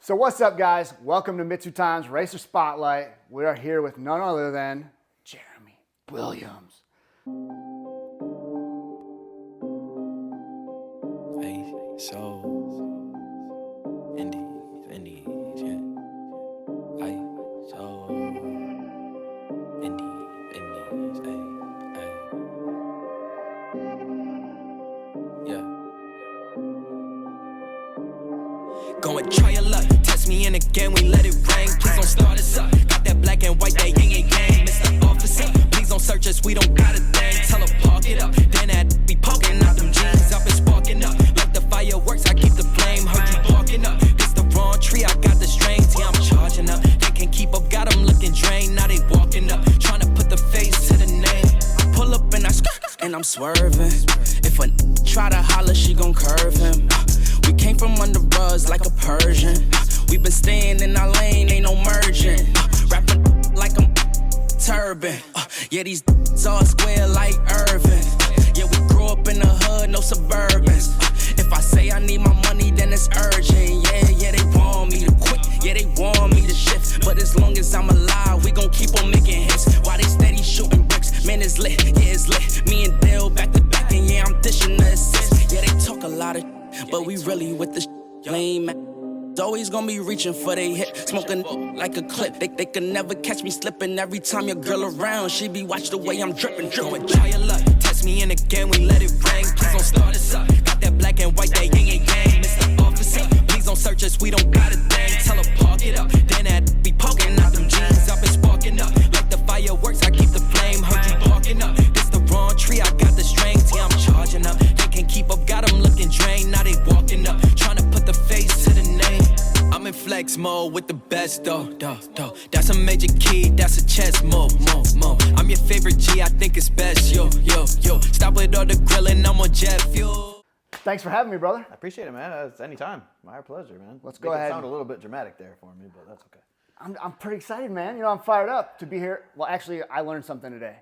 So what's up, guys? Welcome to Mitsu Times Racer Spotlight. We are here with none other than Jeremy Williams. Hey, so Indies, yeah. Hey, so Indies, hey, yeah. Go and try your luck. Test me in again, we let it rain. Please don't start us up. Got that black and white, that yin and yang. Mr. Officer, please don't search us, we don't got a thing. Tell her park it up. Then that be poking out them jeans. I've been sparking up. Like the fireworks, I keep the flame. Heard you barking up. This the wrong tree, I got the strings. Yeah, I'm charging up. They can't keep up, got them looking drained. Now they walking up. Trying to put the face to the name. Pull up and I and I'm swerving. If a try to holler, she gon' curve him. We came from under buzz like a Persian. We been staying in our lane, ain't no merging. Rapping like I'm turban. Yeah, these all square like Irvin. Yeah, we grew up in the hood, no Suburbans. If I say I need my money, then it's urgent. Yeah, they want me to quit. Yeah, they want me to shift. But as long as I'm alive, we gon' keep on making hits. While they steady shooting bricks, man, it's lit. Yeah, it's lit. Me and Dale back to back, and yeah, I'm dishing the assist. Yeah, they talk a lot of but we really with the lame. Always gonna be reaching for they hit, smoking like a clip. They can never catch me slipping. Every time your girl around, she be watch the way I'm dripping. Go and try your luck. Test me in again, we let it rain. Please don't start us up. Got that black and white, that yin and yang. Mr. Officer, please don't search us, we don't got a thing. Tell her park it up. Then that be poking out them jeans. I've been sparking up. Like the fireworks, I keep the flame. Heard you barking up. This the wrong tree, I got the strings. Yeah, I'm charging up. They can't keep up, got them looking drained. Now they walking up, trying to put the face to the name. I'm in flex mode with the best, though. That's a major key, that's a chess move. I'm your favorite G, I think it's best, yo. Stop with all the grilling, I'm on jet fuel. Thanks for having me, brother. I appreciate it, man. It's anytime. My pleasure, man. Let's go ahead. It sound a little bit dramatic there for me, but that's okay. I'm pretty excited, man. You know, I'm fired up to be here. Well, actually, I learned something today.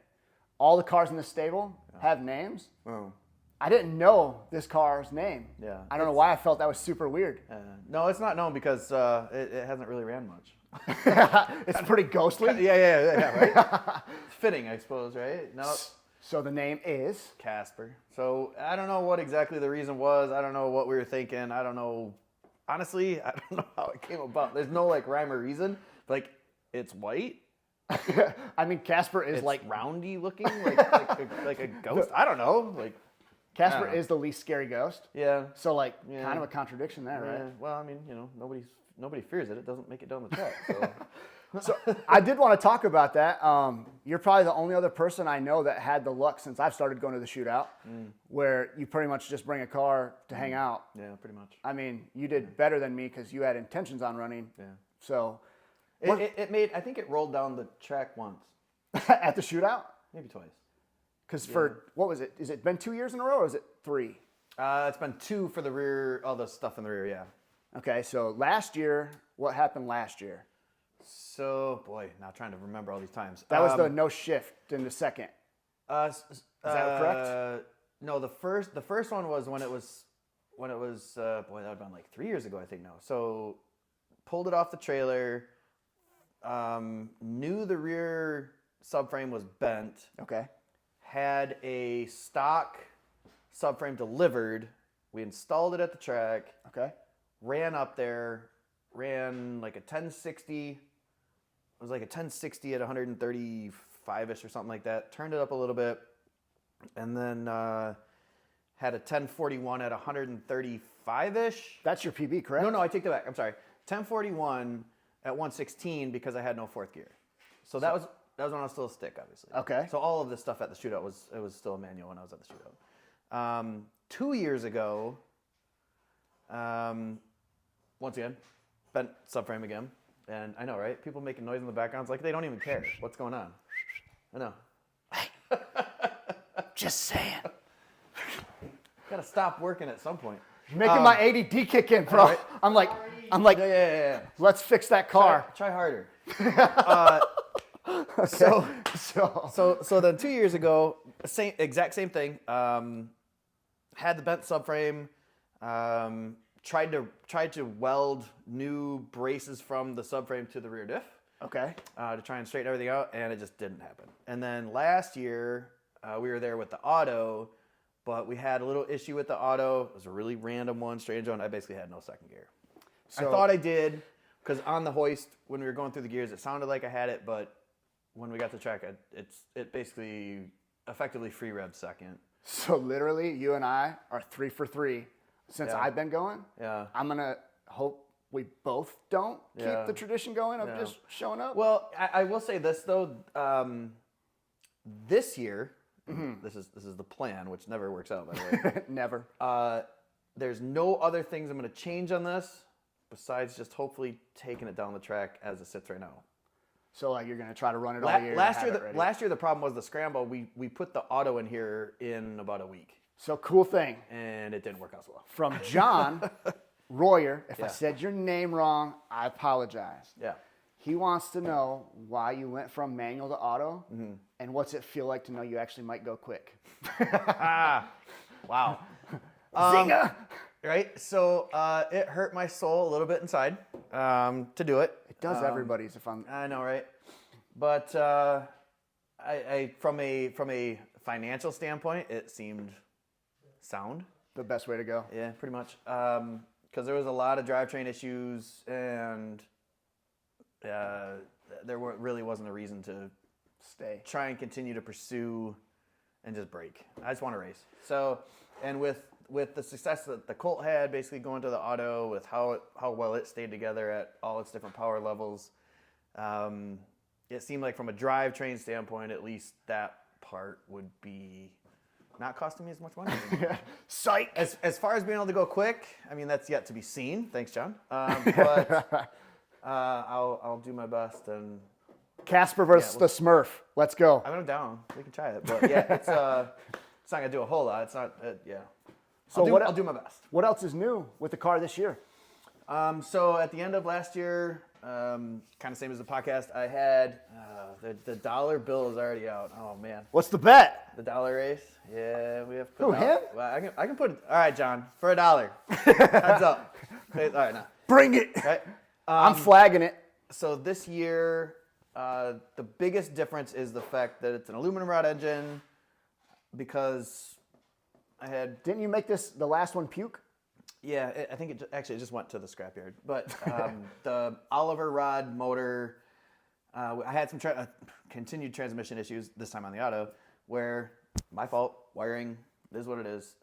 All the cars in the stable have names. Oh. I didn't know this car's name. Yeah. I don't know why I felt that was super weird. No, it's not known because it hasn't really ran much. It's pretty ghostly. Yeah, right? It's fitting, I suppose, right? No. So the name is? Casper. So I don't know what exactly the reason was. I don't know what we were thinking. I don't know. Honestly, I don't know how it came about. There's no like rhyme or reason. Like, it's white. I mean, Casper is It's like roundy looking, like a ghost. I don't know. Like, Casper is the least scary ghost. yeah. So like, kind of a contradiction there, Yeah, right? well, I mean, you know, nobody fears it. It doesn't make it down the track. So. So I did want to talk about that. You're probably the only other person I know that had the luck since I've started going to the shootout, where you pretty much just bring a car to hang out. Yeah, pretty much. I mean, you did better than me because you had intentions on running. Yeah. So It made. I think it rolled down the track once, at the shootout, maybe twice. because for what was it? Is it been 2 years in a row or is it 3? It's been 2 for the rear. All the stuff in the rear. Yeah. Okay, so last year, what happened last year? So boy, now trying to remember all these times. That was the no shift in the second. Is that correct? No, the first one was when it was boy, that would have been like 3 years ago, I think now. So pulled it off the trailer. Knew the rear subframe was bent. Okay. Had a stock subframe delivered. We installed it at the track. Okay. Ran up there. Ran like a 1060. It was like a 1060 at 135-ish or something like that. Turned it up a little bit. And then had a 1041 at 135-ish. That's your PB, correct? No, I take that back. I'm sorry. 1041 at 116 because I had no fourth gear. So that was when I was still a stick, obviously. Okay. So all of this stuff at the shootout was still a manual when I was at the shootout. 2 years ago, once again, bent subframe again. And I know, right? People making noise in the background. It's like they don't even care what's going on. I know. Just saying. Gotta stop working at some point. You're making my ADD kick in, bro. Right. I'm like, Yeah. let's fix that car. Try harder. Okay. So then 2 years ago, exact same thing. Had the bent subframe. tried to weld new braces from the subframe to the rear diff. Okay. To try and straighten everything out, and it just didn't happen. And then last year, we were there with the auto, but we had a little issue with the auto. It was a really random one, strange one. I basically had no second gear. So, I thought I did, because on the hoist, when we were going through the gears, it sounded like I had it, but when we got to track, it basically effectively free revved second. So literally, you and I are 3 for 3 since Yeah. I've been going. Yeah. I'm going to hope we both don't Yeah. keep the tradition going of Yeah. just showing up. Well, I will say this though. This year, this is the plan, which never works out by the way. Never. There's no other things I'm going to change on this besides just hopefully taking it down the track as it sits right now. So like you're going to try to run it all year. Last year the problem was the scramble. We put the auto in here in about a week, So cool thing and it didn't work out so well. from John Royer. If I Yeah. said your name wrong, I apologize. Yeah. He wants to know why you went from manual to auto, and what's it feel like to know you actually might go quick. Wow. Zinga! Right. So it hurt my soul a little bit inside to do it. It does everybody's if I'm. I know, right? But I from a financial standpoint, it seemed sound. The best way to go. Yeah, pretty much. Because there was a lot of drivetrain issues, and really wasn't a reason to Stay. try and continue to pursue and just break. I just want to race. So, and with the success that the Colt had, basically going to the auto, with how well it stayed together at all its different power levels, it seemed like from a drivetrain standpoint, at least that part would be not costing me as much money. Psych! As far as being able to go quick, I mean, that's yet to be seen. Thanks, John. But I'll do my best. And Casper versus the Smurf. Let's go. I mean, I'm down. We can try it. But yeah, it's not gonna do a whole lot. It's not. Yeah. So I'll do my best. What else is new with the car this year? So at the end of last year, kind of same as the podcast, I had the dollar bill is already out. Oh man. What's the bet? The dollar race. Yeah, we have to put Who, him? Well, I can put it. All right, John, for $1. Heads up. Okay, all right, now. Bring it. Right. I'm flagging it. So this year, the biggest difference is the fact that it's an aluminum rod engine, because I had. Didn't you make this the last one puke? Yeah, I think it just went to the scrapyard. But the Oliver rod motor, I had some continued transmission issues this time on the auto, where my fault, wiring, it is what it is.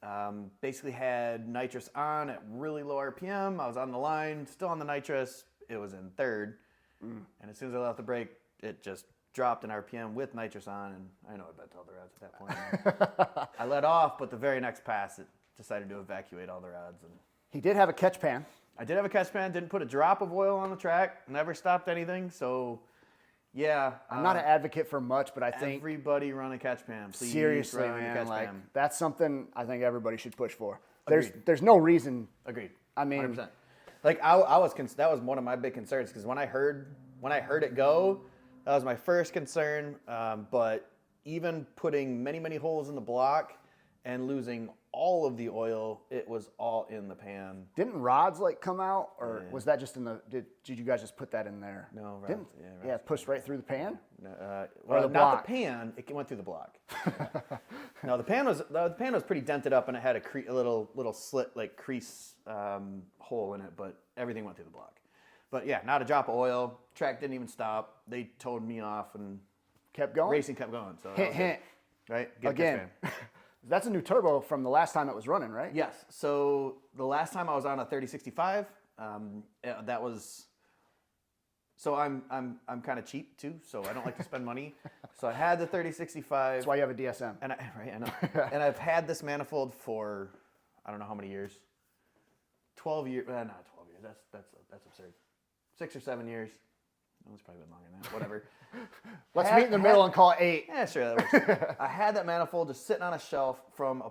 Basically had nitrous on at really low RPM. I was on the line, still on the nitrous. It was in third. And as soon as I let off the brake, it just dropped in RPM with nitrous on. And I know I bent all the rods at that point. I let off, but the very next pass, it decided to evacuate all the rods. And He did have a catch pan. I did have a catch pan, didn't put a drop of oil on the track, never stopped anything. So, yeah. I'm not an advocate for much, but I think Everybody run a catch pan. Please seriously, run a man, catch like pan. that's something I think everybody should push for. Agreed. There's no reason. Agreed. I mean, 100%. Like that was one of my big concerns, because when I heard it go, that was my first concern. But even putting many holes in the block and losing all of the oil, it was all in the pan. didn't rods like come out, or Yeah. was that just in the? Did you guys just put that in there? No, rods. Didn't, Yeah, rods. pushed right through the pan. Well, the not block? the pan. It went through the block. No, the pan was pretty dented up, and it had a little slit, like crease hole in it, but everything went through the block. But yeah, not a drop of oil. Track didn't even stop. They towed me off, and Kept going. racing kept going. So that Hint, was hint. good. Right? Get Again, this that's a new turbo from the last time it was running, right? Yes. So the last time I was on a 3065, that was. So I'm kind of cheap too, so I don't like to spend money. So I had the 3065. That's why you have a DSM. And I know. And I've had this manifold for I don't know how many years. 12 years. Not 12 years. That's absurd. 6 or 7 years. No, it's probably been longer than that. Whatever. Let's meet in the middle and call it 8. Yeah, sure, that works. I had that manifold just sitting on a shelf from a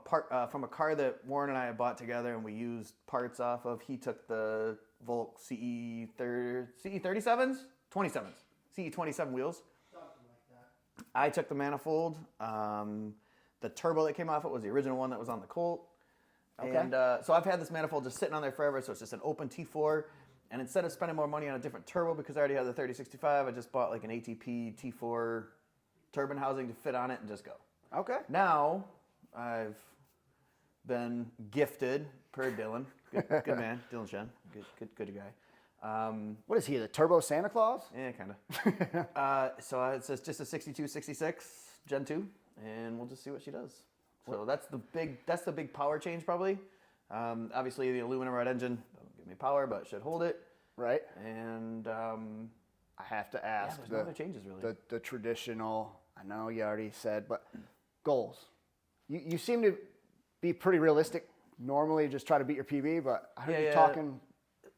car that Warren and I had bought together, and we used parts off of. He took the Volk CE 37s, 27s, CE 27 wheels. Something like that. I took the manifold. The turbo that came off it was the original one that was on the Colt. Okay. And so I've had this manifold just sitting on there forever, so it's just an open T4. And instead of spending more money on a different turbo, because I already have the 3065, I just bought like an ATP T4 turbine housing to fit on it and just go. Okay. Now, I've been gifted, per Dylan, good man, Dylan Shen, good guy. What is he, the Turbo Santa Claus? Yeah, kind of. So it's just a 6266 Gen 2, and we'll just see what she does. So that's the big power change probably. Obviously the aluminum rod engine doesn't give me power, but should hold it. Right. And I have to ask there's no other changes really. the traditional, I know you already said, but goals. You seem to be pretty realistic. Normally just try to beat your PB, but I heard you talking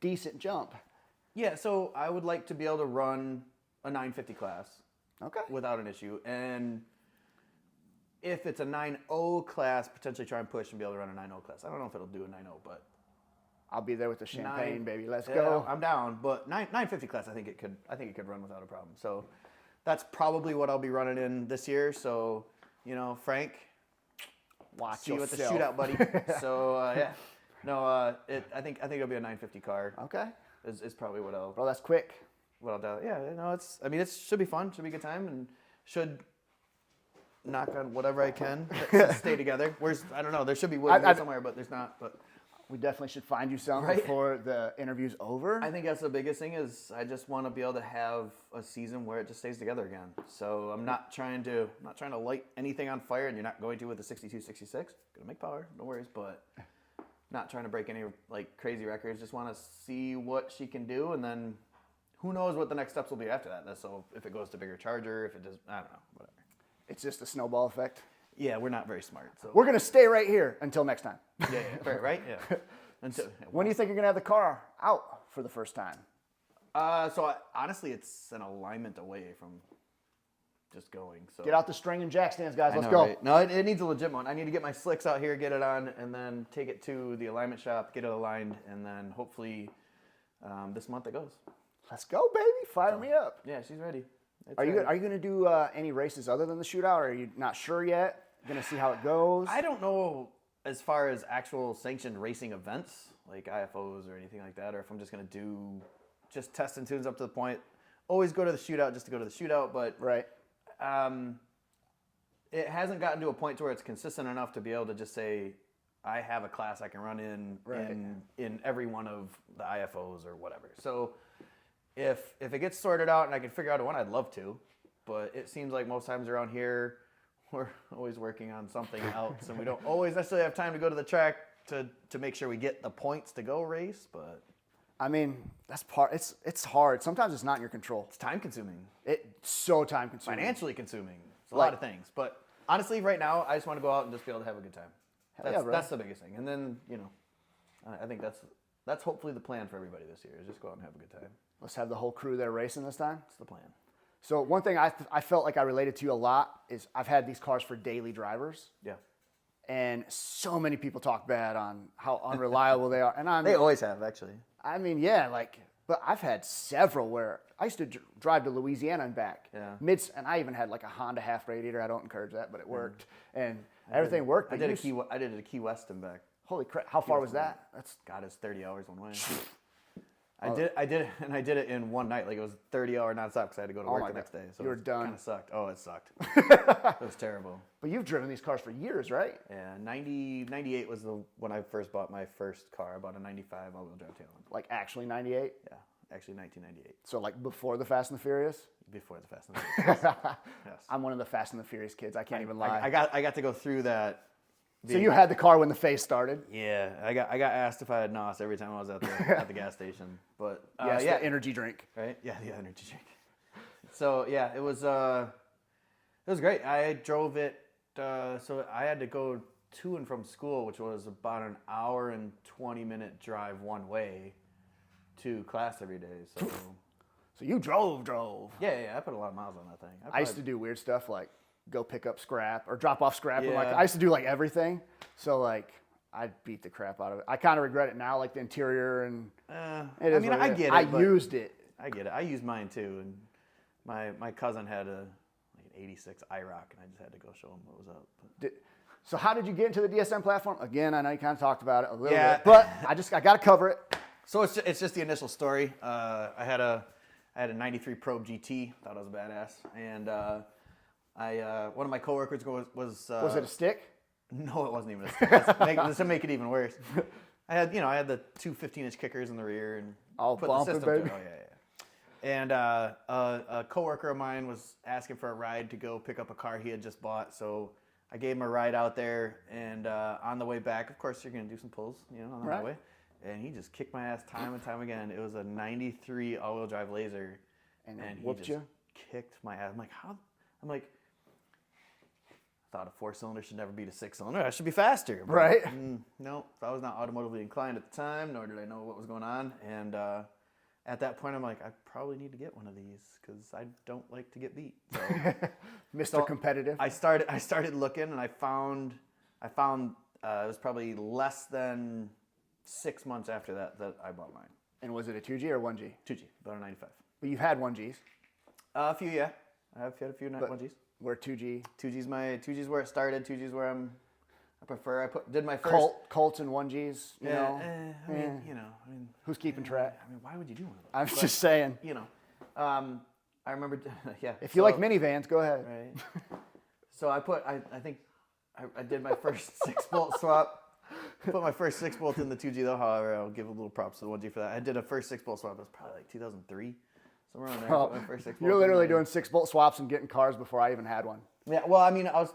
decent jump. Yeah, so I would like to be able to run a 950 class. Okay. Without an issue. And if it's a 9.0 class, potentially try and push and be able to run a 9.0 class. I don't know if it'll do a 9.0, but I'll be there with the champagne, baby. Let's go. I'm down, but 950 class, I think it could run without a problem. So that's probably what I'll be running in this year. So, Frank, see you at the shootout, buddy. So yeah, no, I think it'll be a 950 car. Okay. Is probably what I'll. Bro, that's quick. What I'll do. Yeah, it should be fun. Should be a good time, and should knock on whatever I can to stay together. I don't know. There should be wood here somewhere, but there's not. But we definitely should find you some before the interview's over. I think that's the biggest thing is I just want to be able to have a season where it just stays together again. So I'm not trying to light anything on fire, and you're not going to with the 6266. Gonna make power, no worries, but not trying to break any like crazy records. Just want to see what she can do, and then who knows what the next steps will be after that. So if it goes to bigger charger, if it does, I don't know, whatever. It's just a snowball effect. Yeah, we're not very smart. So we're going to stay right here until next time. Yeah, right? Yeah. When do you think you're going to have the car out for the first time? Honestly, it's an alignment away from just going. So get out the string and jack stands, guys. Let's know, go. Right? No, it needs a legit one. I need to get my slicks out here, get it on, and then take it to the alignment shop, get it aligned, and then hopefully this month it goes. Let's go, baby. Fire me up. Yeah, she's ready. Are you going to do any races other than the shootout, or are you not sure yet? Going to see how it goes? I don't know as far as actual sanctioned racing events, like IFOs or anything like that, or if I'm just going to do just test and tunes up to the point. Always go to the shootout just to go to the shootout, but right. It hasn't gotten to a point to where it's consistent enough to be able to just say, I have a class I can run in every one of the IFOs or whatever. So if it gets sorted out and I can figure out one, I'd love to. But it seems like most times around here, we're always working on something else, and we don't always necessarily have time to go to the track to make sure we get the points to go race. But I mean, that's part. It's hard. Sometimes it's not in your control. It's time consuming. It's so time consuming. Financially consuming. It's a lot of things. But honestly, right now, I just want to go out and just be able to have a good time. That's the biggest thing. And then I think that's hopefully the plan for everybody this year is just go out and have a good time. Let's have the whole crew there racing this time. That's the plan. So one thing I felt like I related to you a lot is I've had these cars for daily drivers. Yeah. And so many people talk bad on how unreliable they are. And they always have, actually. I mean, yeah, but I've had several where I used to drive to Louisiana and back. Yeah. And I even had like a Honda half radiator. I don't encourage that, but it worked. And everything worked. I did it at Key West and back. Holy crap. How far was that? It's 30 hours one way. I did it in one night. Like it was 30-hour nonstop because I had to go to work the next day. So you were done. Kind of sucked. Oh, it sucked. It was terrible. But you've driven these cars for years, right? Yeah, 98 was when I first bought my first car. I bought a 95 all-wheel drive Talon. Like actually 98? Yeah, actually 1998. So like before the Fast and the Furious? Before the Fast and the Furious. Yes. I'm one of the Fast and the Furious kids. I can't even lie. I got to go through that. So you had the car when the phase started? Yeah, I got asked if I had NOS every time I was at the gas station. But the energy drink, right? Yeah, the energy drink. So yeah, it was great. I drove it. So I had to go to and from school, which was about an hour and 20-minute drive one way to class every day. So you drove. Yeah, I put a lot of miles on that thing. I used to do weird stuff like go pick up scrap or drop off scrap. Yeah. I used to do like everything. So like I beat the crap out of it. I kind of regret it now, like the interior and. I get it. I used it. I get it. I used mine too, and my cousin had an '86 IROC, and I just had to go show him what was up. So how did you get into the DSM platform? Again, I know you kind of talked about it a little bit, but I got to cover it. So it's just the initial story. I had a 93 Probe GT, thought I was a badass, and one of my coworkers was it a stick? No, it wasn't even a stick. Just to make it even worse. I had the two 15-inch kickers in the rear and put the system to it. Oh yeah. And a coworker of mine was asking for a ride to go pick up a car he had just bought, so I gave him a ride out there. And on the way back, of course, you're gonna do some pulls, on the highway. And he just kicked my ass time and time again. It was a 93 all-wheel drive Laser, and he whooped just you? Kicked my ass. I'm like, how? I'm like, I thought a 4-cylinder should never beat a 6-cylinder. I should be faster. But, right? No, I was not automotively inclined at the time, nor did I know what was going on. And at that point, I'm like, I probably need to get one of these because I don't like to get beat. So, Mr. Competitive. I started looking, and I found it was probably less than 6 months after that I bought mine. And was it a 2G or 1G? 2G, about a 95. But you've had 1Gs. A few, yeah. I've had a few 1Gs. Where 2G? 2G's where it started. 2G's where I prefer. did my first Colts and 1Gs. You know. I mean, who's keeping track? I mean, why would you do one of those? I'm just saying. I remember. Yeah. If you like minivans, go ahead. Right. So I think I did my first 6-bolt swap. Put my first 6-bolt in the 2G though. However, I'll give a little props to the 1G for that. I did a first 6-bolt swap. It was probably like 2003. Somewhere around there. Oh, my first 6-bolt. You're literally doing 6-bolt swaps and getting cars before I even had one. Yeah. Well, I mean, I was.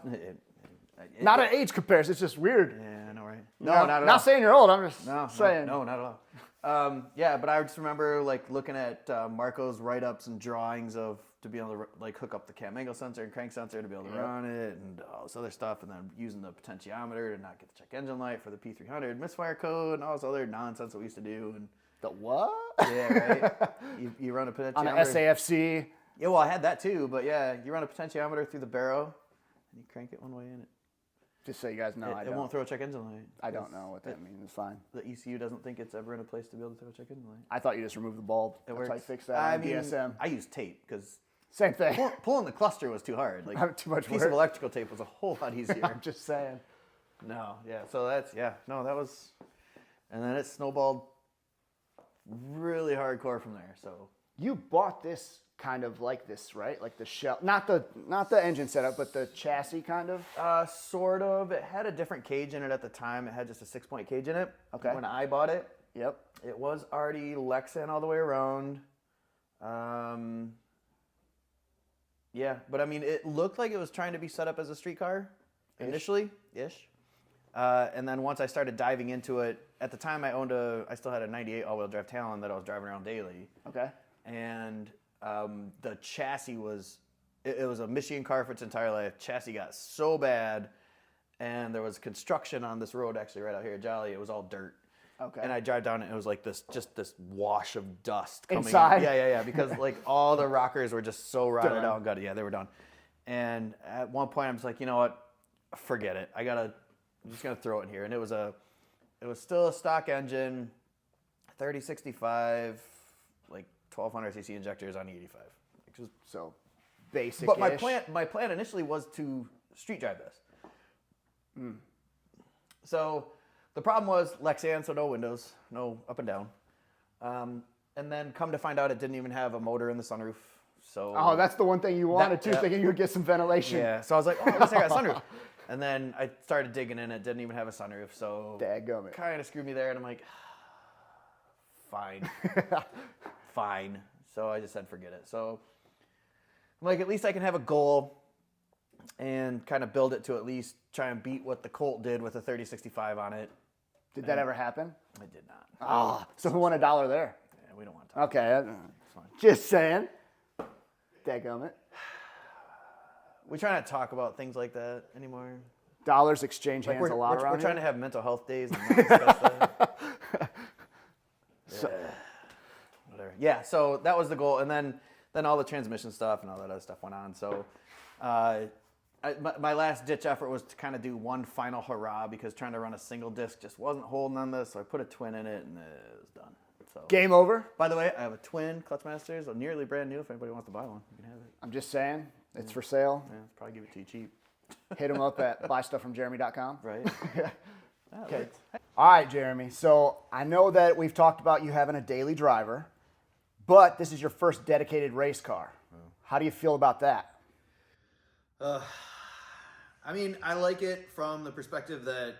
Not an age comparison. It's just weird. Yeah, I know, right? No, not at all. Not saying you're old. I'm just saying. No, not at all. Yeah, but I just remember like looking at Marco's write-ups and drawings to be able to like hook up the cam angle sensor and crank sensor to be able to run it and all this other stuff, and then using the potentiometer to not get the check engine light for the P300 misfire code and all this other nonsense that we used to do. And the what? Yeah, right. you run a potentiometer on an SAFC. Yeah, well, I had that too, but yeah, you run a potentiometer through the barrel and you crank it one way in it. Just so you guys know, it won't throw a check engine light. I don't know what that means. It's fine. The ECU doesn't think it's ever in a place to be able to throw a check engine light. I thought you just removed the bulb. That's works. how you fix that on DSM. I used tape because same thing. Pulling the cluster was too hard. Like too much piece work. of electrical tape was a whole lot easier. I'm just saying. No, yeah. So that was, and then it snowballed really hardcore from there. So you bought this kind of like this, right? Like the shell, not the engine setup, but the chassis kind of. Sort of. It had a different cage in it at the time. It had just a 6-point cage in it. Okay. When I bought it. Yep. It was already Lexan all the way around. Yeah, but I mean, it looked like it was trying to be set up as a street car initially-ish. And then once I started diving into it, at the time I still had a 98 all-wheel drive Talon that I was driving around daily. Okay. And the chassis was, it was a Michigan car for its entire life. Chassis got so bad, and there was construction on this road actually right out here at Jolly. It was all dirt. Okay. And I drive down it, and it was like this wash of dust coming inside. Yeah, because like all the rockers were just so rotted out and gutted. Yeah, they were done. And at one point, I'm just like, you know what? Forget it. I'm just gonna throw it in here. And it was still a stock engine, 3065, like 1200 cc injectors on E85. So basic. But my plan initially was to street drive this. So the problem was Lexan, so no windows, no up and down. And then come to find out it didn't even have a motor in the sunroof. So that's the one thing you wanted too, thinking you would get some ventilation. Yeah, so I was like, at least I got a sunroof. And then I started digging in, it didn't even have a sunroof, so dadgummit. Kind of screwed me there, and I'm like, fine. Fine. So I just said forget it. So I'm like, at least I can have a goal and kind of build it to at least try and beat what the Colt did with a 3065 on it. Did that ever happen? It did not. So who won $1 there? Yeah, we don't want to talk. Okay, just saying. Dadgummit. We try not to talk about things like that anymore. Dollars exchange hands a lot around We're trying here. to have mental health days and not discuss that. Whatever. Yeah, so that was the goal. And then all the transmission stuff and all that other stuff went on. So my last ditch effort was to kind of do one final hurrah because trying to run a single disc just wasn't holding on this. So I put a twin in it and it was done. So, game over? By the way, I have a twin Clutchmasters, nearly brand new. If anybody wants to buy one, you can have it. I'm just saying, it's for sale. Yeah, I'll probably give it to you cheap. hit them up at buystuffromjeremy.com. Right. Okay. All right, Jeremy. So I know that we've talked about you having a daily driver, but this is your first dedicated race car. How do you feel about that? I mean, I like it from the perspective that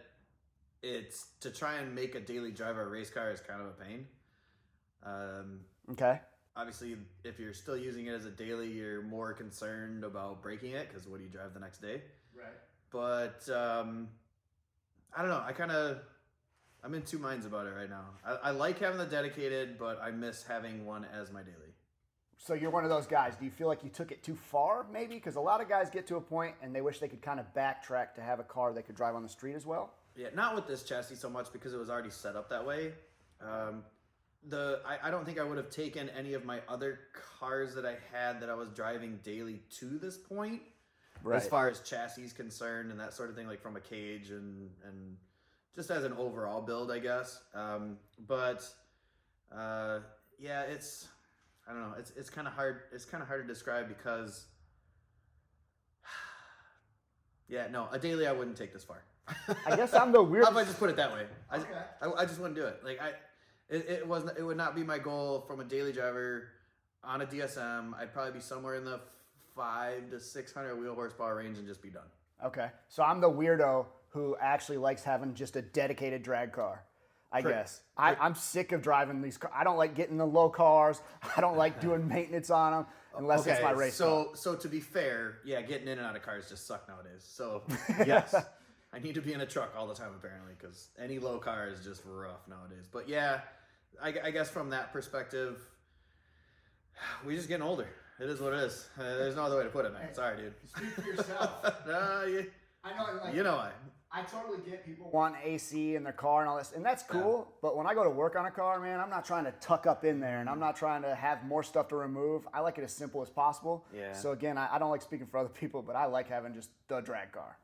it's to try and make a daily driver a race car is kind of a pain. Okay. Obviously, if you're still using it as a daily, you're more concerned about breaking it because what do you drive the next day? Right. But I don't know. I'm in two minds about it right now. I like having the dedicated, but I miss having one as my daily. So you're one of those guys. Do you feel like you took it too far, maybe? Because a lot of guys get to a point and they wish they could kind of backtrack to have a car they could drive on the street as well. Yeah, not with this chassis so much because it was already set up that way. I don't think I would have taken any of my other cars that I had that I was driving daily to this point, right, as far as chassis is concerned and that sort of thing, like from a cage and just as an overall build, I guess. Yeah, I don't know. It's kind of hard. It's kind of hard to describe because, yeah, no, a daily I wouldn't take this far. I guess I'm the weird. How about I just put it that way? Okay. I just wouldn't do it. Like it would not be my goal from a daily driver on a DSM. I'd probably be somewhere in the 500 to 600 wheel horsepower range and just be done. Okay, so I'm the weirdo who actually likes having just a dedicated drag car. I guess. I'm sick of driving these cars. I don't like getting the low cars. I don't like doing maintenance on them unless it's my race car. So to be fair, yeah, getting in and out of cars just suck nowadays. So yes, I need to be in a truck all the time apparently because any low car is just rough nowadays. But yeah, I guess from that perspective, we're just getting older. It is what it is. There's no other way to put it, man. Sorry, dude. Speak for yourself. I know. Like, you know why. I totally get people want AC in their car and all this, and that's cool. But when I go to work on a car, man, I'm not trying to tuck up in there, and I'm not trying to have more stuff to remove. I like it as simple as possible. Yeah. So again, I don't like speaking for other people, but I like having just the drag car.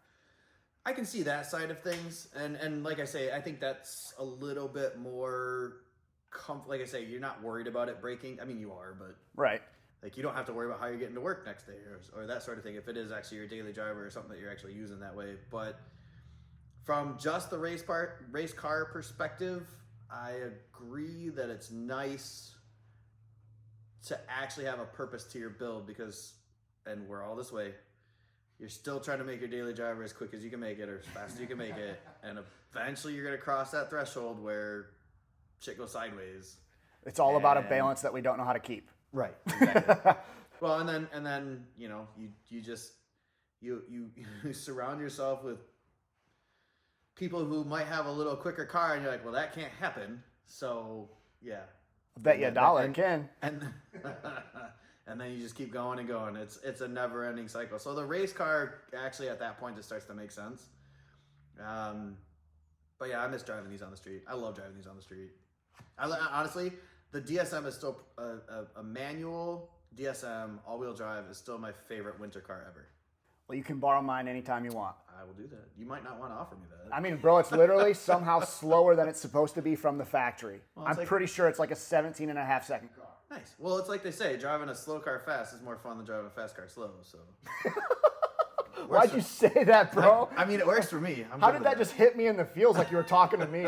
I can see that side of things, and like I say, I think that's a little bit more like I say, you're not worried about it breaking. I mean, you are, but right. Like you don't have to worry about how you're getting to work next day or that sort of thing if it is actually your daily driver or something that you're actually using that way. But from just the race car perspective, I agree that it's nice to actually have a purpose to your build because, and we're all this way, you're still trying to make your daily driver as quick as you can make it or as fast as you can make it. And eventually you're going to cross that threshold where shit goes sideways. It's all about a balance that we don't know how to keep. Right. Exactly. Well, and then you know you surround yourself with people who might have a little quicker car, and you're like, well, that can't happen. So yeah, I bet you $1 it can. And and then you just keep going and going. It's a never-ending cycle. So the race car actually at that point just starts to make sense. But yeah, I miss driving these on the street. I love driving these on the street. Honestly, the DSM is still a manual DSM all-wheel drive is still my favorite winter car ever. Well, you can borrow mine anytime you want. I will do that. You might not want to offer me that. I mean, bro, it's literally somehow slower than it's supposed to be from the factory. Well, I'm pretty sure it's like a 17.5-second car. Nice. Well, it's like they say, driving a slow car fast is more fun than driving a fast car slow. So. Why'd you say that, bro? I mean, it works for me. How did that just hit me in the feels like you were talking to me?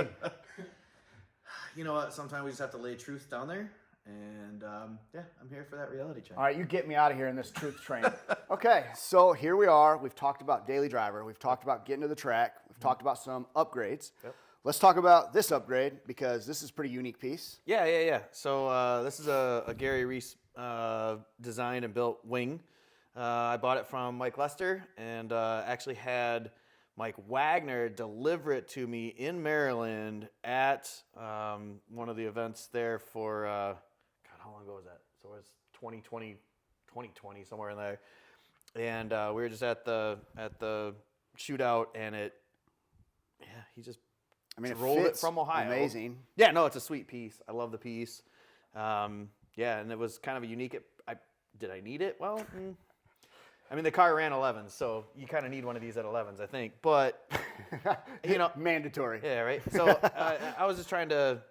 You know what? Sometimes we just have to lay truth down there. And yeah, I'm here for that reality check. All right, you get me out of here in this truth train. Okay, so here we are. We've talked about daily driver. We've talked about getting to the track. We've talked about some upgrades. Yep. Let's talk about this upgrade because this is a pretty unique piece. Yeah. So this is a Gary Reese designed and built wing. I bought it from Mike Lester and actually had Mike Wagner deliver it to me in Maryland at one of the events there for, God, how long ago was that? So it was 2020, somewhere in there. And we were just at the shootout and he just rolled it from Ohio. Amazing. Yeah, no, it's a sweet piece. I love the piece. Yeah, and it was kind of a unique, did I need it? Well, I mean, the car ran 11s, so you kind of need one of these at 11s, I think. But, you know. Mandatory. Yeah, right? So I was just trying to,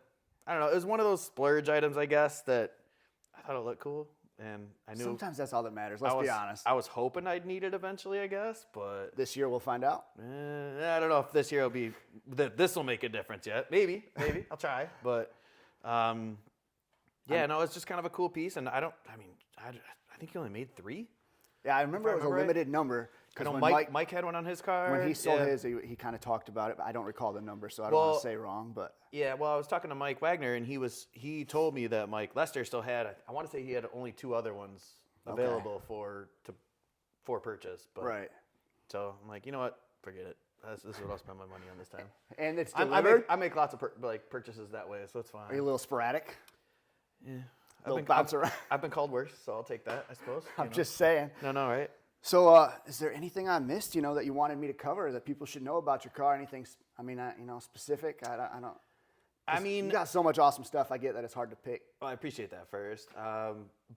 I don't know, it was one of those splurge items, I guess, that I thought it looked cool. and I knew Sometimes that's all that matters. Let's be honest. I was hoping I'd need it eventually, I guess, but This year we'll find out. I don't know if this year will be that this will make a difference yet. Maybe I'll try, but yeah, no, it's just kind of a cool piece, and I think he only made 3. Yeah, I remember it was a limited number. I know when Mike had one on his car. When he sold his, he kind of talked about it, but I don't recall the number, so I don't want to say wrong. But yeah, well, I was talking to Mike Wagner, and he told me that Mike Lester still had. I want to say he had only 2 other ones available for purchase. But, right. So I'm like, you know what? Forget it. This is what I'll spend my money on this time. And it's delivered. I make lots of purchases that way, so it's fine. Are you a little sporadic? Yeah. Bounce around. I've been called worse, so I'll take that, I suppose. I'm just saying. No, right? So, is there anything I missed, that you wanted me to cover that people should know about your car? Anything, specific? I don't. You got so much awesome stuff. I get that it's hard to pick. Well, I appreciate that first,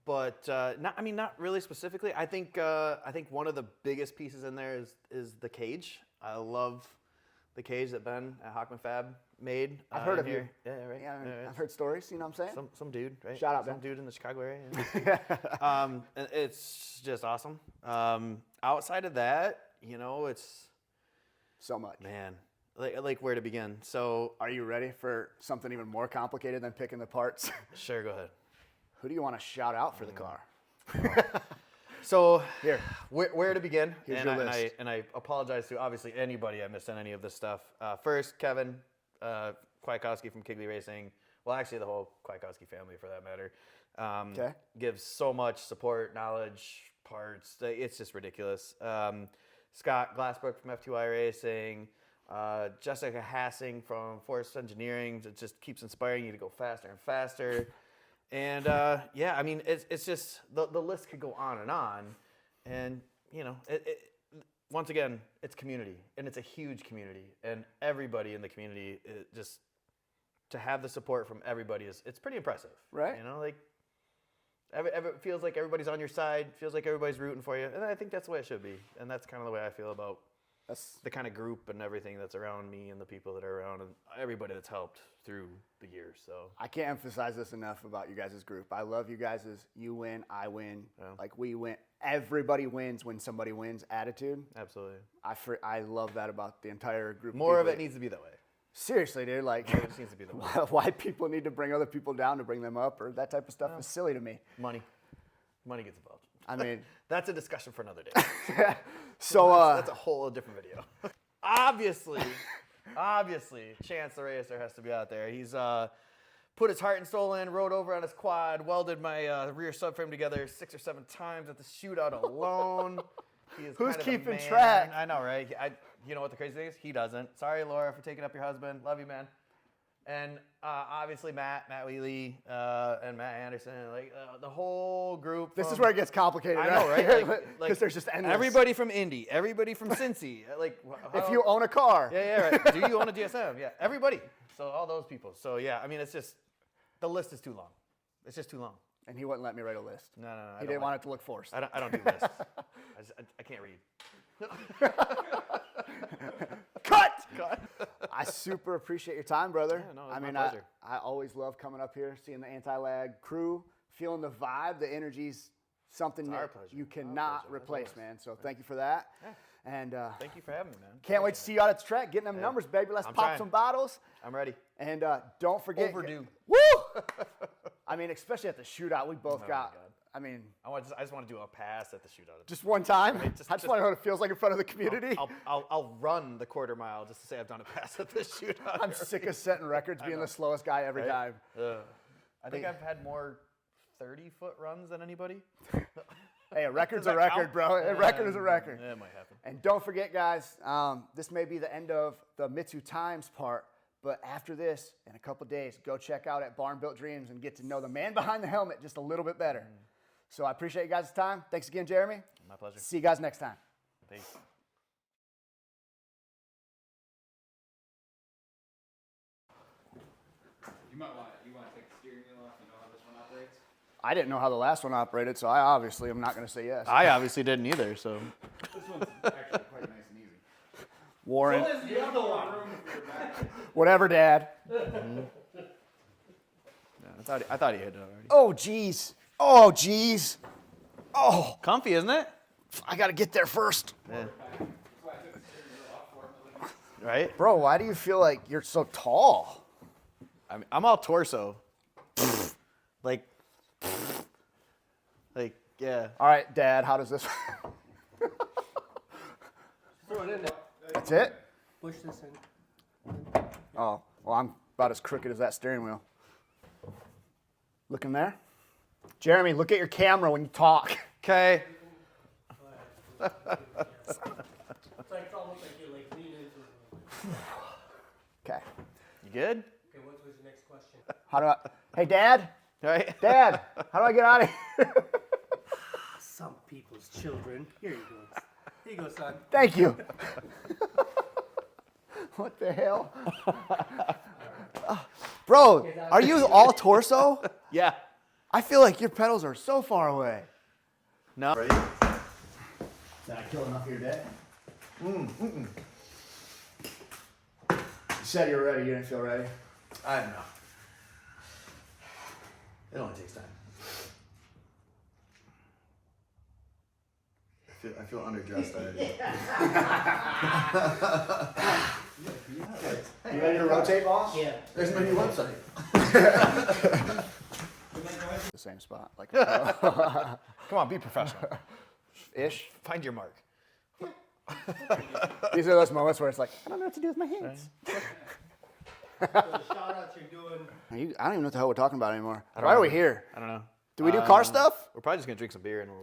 but not really specifically. I think one of the biggest pieces in there is the cage. I love the cage that Ben at Hockman Fab made. I've heard of here. you. Yeah, right. Yeah, I've heard stories. You know what I'm saying? Some dude, right? Shout out, some Ben. dude in the Chicago area. And it's just awesome. Outside of that, it's So much. man, like where to begin. So, Are you ready for something even more complicated than picking the parts? sure, go ahead. Who do you want to shout out for the car? So Here. where to begin? Here's and your list. And I apologize to obviously anybody I missed on any of this stuff. First, Kevin Kwiatkowski from Kigley Racing. Well, actually, the whole Kwiatkowski family, for that matter, Okay. gives so much support, knowledge, parts. It's just ridiculous. Scott Glassbrook from F2I Racing. Jessica Hassing from Forest Engineering. It just keeps inspiring you to go faster and faster. And it's just the list could go on. And once again, it's community, and it's a huge community, and everybody in the community just to have the support from everybody it's pretty impressive, Right. It feels like everybody's on your side, feels like everybody's rooting for you, and I think that's the way it should be, and that's kind of the way I feel about the kind of group and everything that's around me and the people that are around and everybody that's helped through the years. So I can't emphasize this enough about you guys' group. I love you guys' you win, I win. Yeah. Like we win. Everybody wins when somebody wins attitude. absolutely, I love that about the entire group. more of people. it needs to be that way. Seriously, dude. Like, It just needs to be that way. why people need to bring other people down to bring them up or that type of stuff is silly to me. Money gets involved. I mean, That's a discussion for another day. so That's a whole different video. Obviously, Chance the Racer has to be out there. He's put his heart and soul in, rode over on his quad, welded my rear subframe together 6 or 7 times at the shootout alone. He is Who's kind of the keeping man. track? I know, right? You know what the crazy thing is? He doesn't. Sorry, Laura, for taking up your husband. Love you, man. And obviously Matt Wheatley, and Matt Anderson, the whole group. this is where it gets complicated. I know, right? Because there's just endless. Everybody from Indy, everybody from Cincy. If you own a car. Yeah, right. Do you own a DSM? Yeah, everybody. So all those people. So yeah, I mean, it's just the list is too long. It's just too long. And he wouldn't let me write a list. No. He didn't want it to look forced. I don't do lists. I can't read. Cut! I super appreciate your time, brother. Yeah, no, it's my pleasure. I always love coming up here, seeing the Antilag crew, feeling the vibe, the energy's something It's our that pleasure. you Our cannot pleasure, as replace, always. man. So thank you for that. Yeah. And Thank you for having me, man. can't wait to see you out at the track, getting them numbers, baby. Let's I'm pop trying. some bottles. I'm ready. And don't forget. Overdue. Woo! I mean, especially at the shootout, we both my got. God. I mean, I just want to do a pass at the shootout. just one time. just- I just want to know what it feels like in front of the Oh, community. I'll run the quarter mile just to say I've done a pass at the shootout. I'm sick of setting records, being know. the slowest guy every Right? time. I think I've had more 30-foot runs than anybody. Hey, a record's Does a that record, count? bro. A record is a record. Yeah, it might happen. And don't forget, guys, this may be the end of the Mitsu Times part, but after this, in a couple days, go check out at Barn Built Dreams and get to know the man behind the helmet just a little bit better. So I appreciate you guys' time. Thanks again, Jeremy. My pleasure. See you guys next time. Peace. You want to take the steering wheel off? You know how this one operates? I didn't know how the last one operated, so I obviously am not going to say yes. I obviously didn't either, so. This one's actually quite nice and easy. Warren, So is the other one. Room for your back. whatever, Dad. Yeah, I thought he hit it already. Oh, geez. Oh, geez. Oh, Comfy, isn't it? I got to get there first. Yeah. Right? Bro, why do you feel like you're so tall? I mean, I'm all torso. like, yeah. All right, Dad, how does this Throw it in there. That's it? Push this in. Oh, well, I'm about as crooked as that steering wheel. Looking there? Jeremy, look at your camera when you talk. Okay. It's like almost like you like lean into it. Okay. You good? Okay, what was your next question? How do I? Hey, Dad? Right? Dad, how do I get out of here? Some people's children. Here you go. Here you go, son. Thank you. What the hell? Bro, are you all torso? Yeah. I feel like your pedals are so far away. No. Did I kill enough here, Dad? You said you were ready. You didn't feel ready? I don't know. It only takes time. I feel underdressed already. You ready to rotate, boss? Yeah. There's my new website. The same spot. Like, Come on, be professional. ish. Find your mark. These are those moments where it's like, I don't know what to do with my hands. So the shout outs you're doing. I don't even know what the hell we're talking about anymore. Why are we here? I don't know. Do we do car stuff? We're probably just gonna drink some beer and we'll.